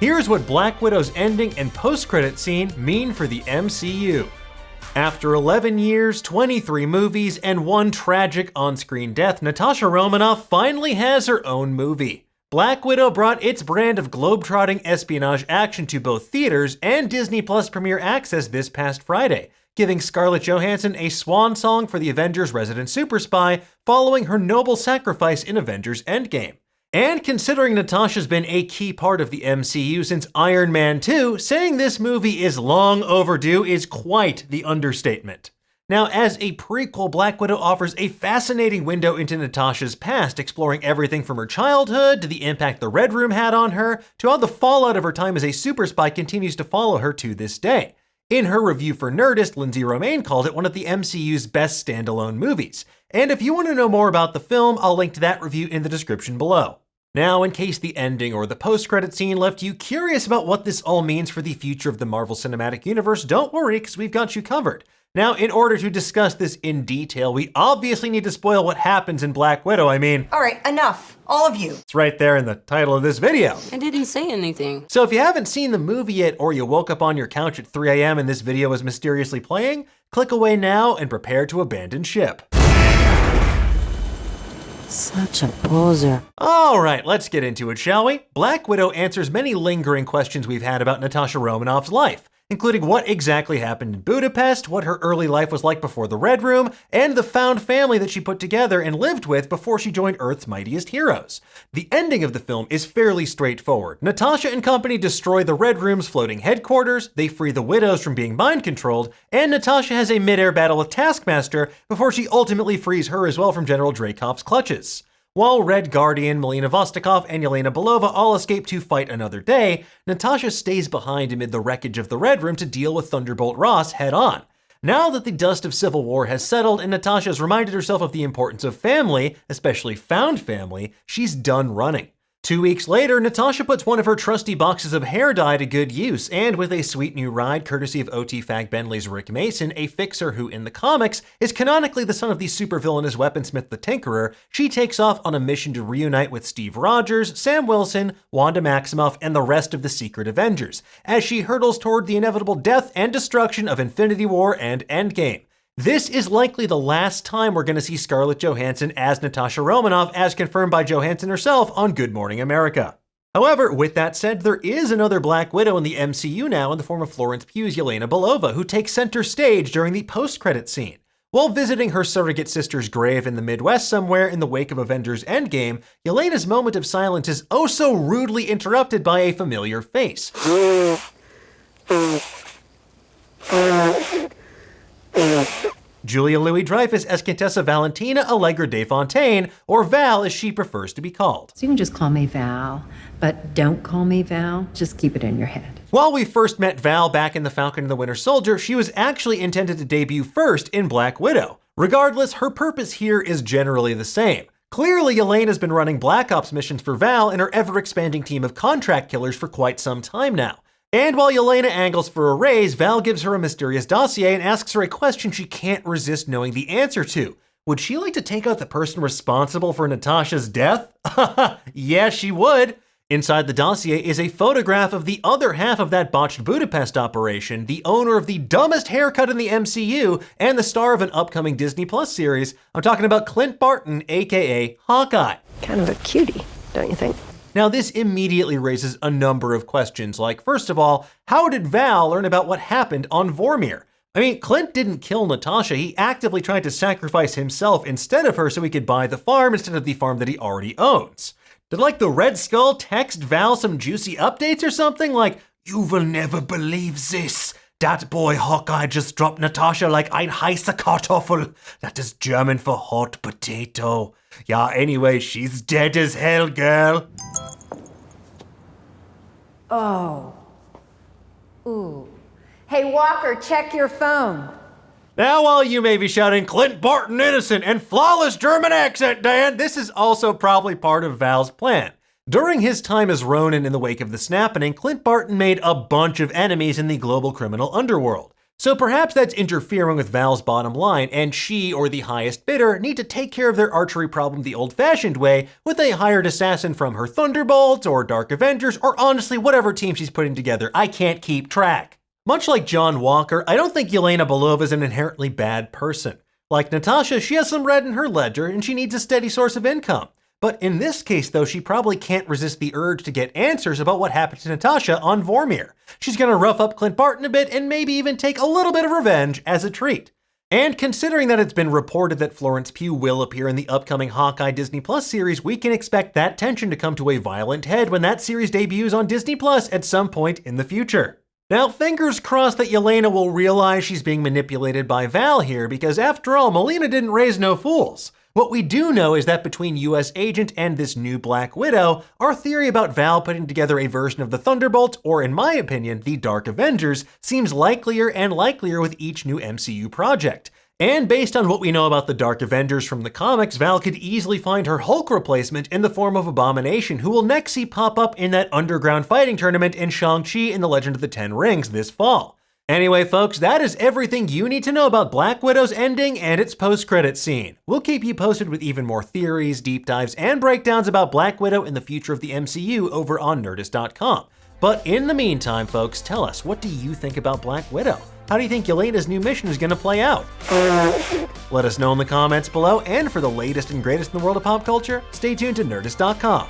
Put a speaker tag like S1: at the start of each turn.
S1: Here's what Black Widow's ending and post-credit scene mean for the MCU. After 11 years, 23 movies, and one tragic on-screen death, Natasha Romanoff finally has her own movie. Black Widow brought its brand of globe-trotting espionage action to both theaters and Disney Plus Premier Access this past Friday, giving Scarlett Johansson a swan song for the Avengers' resident super spy following her noble sacrifice in Avengers Endgame. And considering Natasha's been a key part of the MCU since Iron Man 2, saying this movie is long overdue is quite the understatement. Now, as a prequel, Black Widow offers a fascinating window into Natasha's past, exploring everything from her childhood to the impact the Red Room had on her, to how the fallout of her time as a super spy continues to follow her to this day. In her review for Nerdist, Lindsay Romaine called it one of the MCU's best standalone movies. And if you want to know more about the film, I'll link to that review in the description below. Now, in case the ending or the post-credit scene left you curious about what this all means for the future of the Marvel Cinematic Universe, don't worry, because we've got you covered. Now, in order to discuss this in detail, we obviously need to spoil what happens in Black Widow. All
S2: right, enough. All of you.
S1: It's right there in the title of this video.
S3: I didn't say anything.
S1: So if you haven't seen the movie yet, or you woke up on your couch at 3 a.m. and this video was mysteriously playing, click away now and prepare to abandon ship.
S3: Such a poser.
S1: All right, let's get into it, shall we? Black Widow answers many lingering questions we've had about Natasha Romanoff's life, including what exactly happened in Budapest, what her early life was like before the Red Room, and the found family that she put together and lived with before she joined Earth's mightiest heroes. The ending of the film is fairly straightforward. Natasha and company destroy the Red Room's floating headquarters, they free the widows from being mind-controlled, and Natasha has a mid-air battle with Taskmaster before she ultimately frees her as well from General Dreykov's clutches. While Red Guardian, Melina Vostokov, and Yelena Belova all escape to fight another day, Natasha stays behind amid the wreckage of the Red Room to deal with Thunderbolt Ross head-on. Now that the dust of civil war has settled and Natasha has reminded herself of the importance of family, especially found family, she's done running. 2 weeks later, Natasha puts one of her trusty boxes of hair dye to good use, and with a sweet new ride courtesy of OT Fag Bentley's Rick Mason, a fixer who in the comics is canonically the son of the supervillainous weaponsmith the Tinkerer, she takes off on a mission to reunite with Steve Rogers, Sam Wilson, Wanda Maximoff, and the rest of the Secret Avengers, as she hurtles toward the inevitable death and destruction of Infinity War and Endgame. This is likely the last time we're going to see Scarlett Johansson as Natasha Romanoff, as confirmed by Johansson herself on Good Morning America. However, with that said, there is another Black Widow in the MCU now in the form of Florence Pugh's Yelena Belova, who takes center stage during the post-credit scene. While visiting her surrogate sister's grave in the Midwest somewhere in the wake of Avengers Endgame, Yelena's moment of silence is oh so rudely interrupted by a familiar face. Julia Louis-Dreyfus as Contessa Valentina Allegra de Fontaine, or Val as she prefers to be called.
S4: So you can just call me Val, but don't call me Val, just keep it in your head.
S1: While we first met Val back in The Falcon and the Winter Soldier, she was actually intended to debut first in Black Widow. Regardless, her purpose here is generally the same. Clearly, Yelena's been running Black Ops missions for Val and her ever-expanding team of contract killers for quite some time now. And while Yelena angles for a raise, Val gives her a mysterious dossier and asks her a question she can't resist knowing the answer to. Would she like to take out the person responsible for Natasha's death? Yeah, she would. Inside the dossier is a photograph of the other half of that botched Budapest operation, the owner of the dumbest haircut in the MCU, and the star of an upcoming Disney Plus series. I'm talking about Clint Barton, aka Hawkeye.
S5: Kind of a cutie, don't you think?
S1: Now, this immediately raises a number of questions, like, first of all, how did Val learn about what happened on Vormir? Clint didn't kill Natasha, he actively tried to sacrifice himself instead of her so he could buy the farm instead of the farm that he already owns. Did, the Red Skull text Val some juicy updates or something? Like, you will never believe this. That boy Hawkeye just dropped Natasha like ein heißer Kartoffel. That is German for hot potato. Yeah, anyway, she's dead as hell, girl.
S4: Oh. Ooh. Hey, Walker, check your phone.
S1: Now, while you may be shouting, Clint Barton innocent and flawless German accent, Dan, this is also probably part of Val's plan. During his time as Ronin in the wake of the Snapping, Clint Barton made a bunch of enemies in the global criminal underworld. So perhaps that's interfering with Val's bottom line, and she or the highest bidder need to take care of their archery problem the old-fashioned way with a hired assassin from her Thunderbolts or Dark Avengers, or honestly whatever team she's putting together. I can't keep track. Much like John Walker, I don't think Yelena Belova is an inherently bad person. Like Natasha, she has some red in her ledger and she needs a steady source of income. But in this case, though, she probably can't resist the urge to get answers about what happened to Natasha on Vormir. She's gonna rough up Clint Barton a bit and maybe even take a little bit of revenge as a treat. And considering that it's been reported that Florence Pugh will appear in the upcoming Hawkeye Disney Plus series, we can expect that tension to come to a violent head when that series debuts on Disney Plus at some point in the future. Now, fingers crossed that Yelena will realize she's being manipulated by Val here, because after all, Melina didn't raise no fools. What we do know is that between US Agent and this new Black Widow, our theory about Val putting together a version of the Thunderbolts, or in my opinion, the Dark Avengers, seems likelier and likelier with each new MCU project. And based on what we know about the Dark Avengers from the comics, Val could easily find her Hulk replacement in the form of Abomination, who we'll next see pop up in that underground fighting tournament in Shang-Chi in The Legend of the Ten Rings this fall. Anyway, folks, that is everything you need to know about Black Widow's ending and its post-credit scene. We'll keep you posted with even more theories, deep dives, and breakdowns about Black Widow and the future of the MCU over on Nerdist.com. But in the meantime, folks, tell us, what do you think about Black Widow? How do you think Yelena's new mission is going to play out? Let us know in the comments below, and for the latest and greatest in the world of pop culture, stay tuned to Nerdist.com.